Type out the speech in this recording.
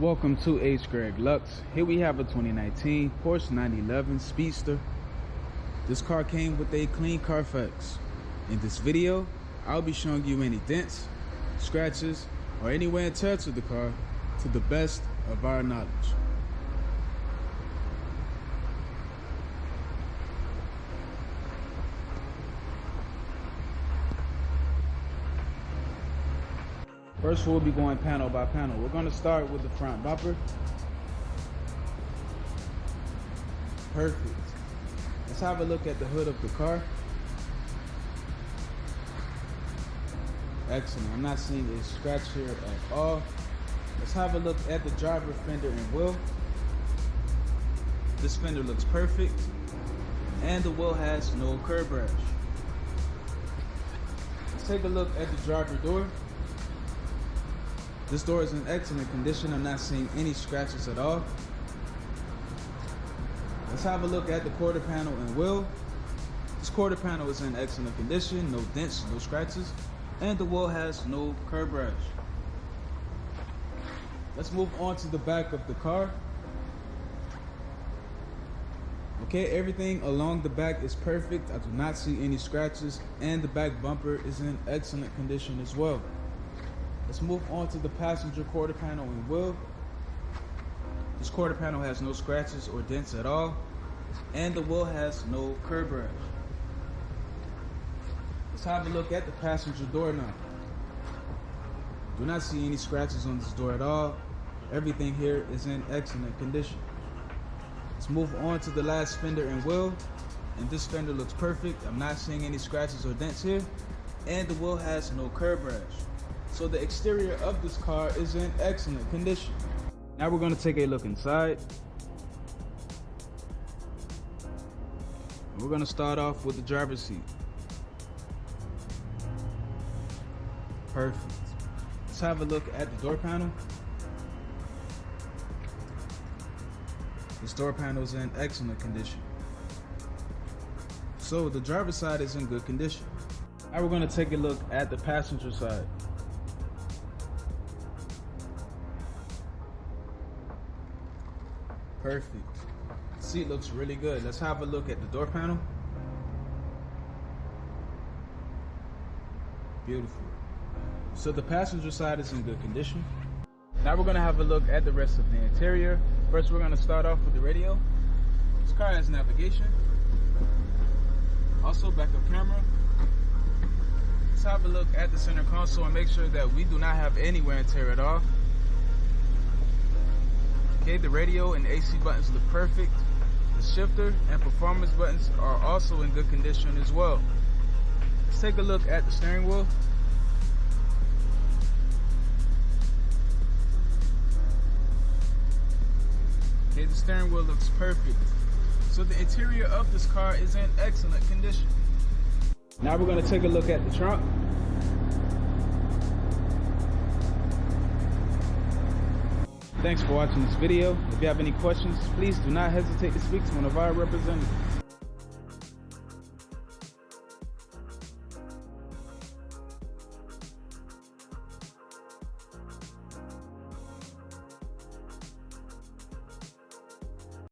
Welcome to H. Greg Lux. Here we have a 2019 Porsche 911 Speedster. This car came with a clean carfax. In this video, I'll be showing you any dents, scratches, or any wear and tear to the car to the best of our knowledge. First, we'll be going panel by panel. We're going to start with the front bumper. Perfect. Let's have a look at the hood of the car. Excellent. I'm not seeing a scratch here at all. Let's have a look at the driver fender and wheel. This fender looks perfect, and the wheel has no curb rash. Let's take a look at the driver door. This door is in excellent condition. I'm not seeing any scratches at all. Let's have a look at the quarter panel and wheel. This quarter panel is in excellent condition. No dents, no scratches, and the wheel has no curb rash. Let's move on to the back of the car. Okay, everything along the back is perfect. I do not see any scratches, and the back bumper is in excellent condition as well. Let's move on to the passenger quarter panel and wheel. This quarter panel has no scratches or dents at all, and the wheel has no curb rash. Let's have a look at the passenger door now. Do not see any scratches on this door at all. Everything here is in excellent condition. Let's move on to the last fender and wheel, and this fender looks perfect. I'm not seeing any scratches or dents here, and the wheel has no curb rash. So the exterior of this car is in excellent condition. Now we're going to take a look inside. We're going to start off with the driver's seat. Perfect. Let's have a look at the door panel. This door panel is in excellent condition. So the driver's side is in good condition. Now we're going to take a look at the passenger side. Perfect. The seat looks really good. Let's have a look at the door panel. Beautiful. So the passenger side is in good condition. Now we're going to have a look at the rest of the interior. First, we're going to start off with the radio. This car has navigation. Also backup camera. Let's have a look at the center console and make sure that we do not have any wear and tear at all. Okay, the radio and AC buttons look perfect. The shifter and performance buttons are also in good condition as well. Let's take a look at the steering wheel. Okay, the steering wheel looks perfect. So the interior of this car is in excellent condition. Now we're going to take a look at the trunk. Thanks for watching this video. If you have any questions, please do not hesitate to speak to one of our representatives.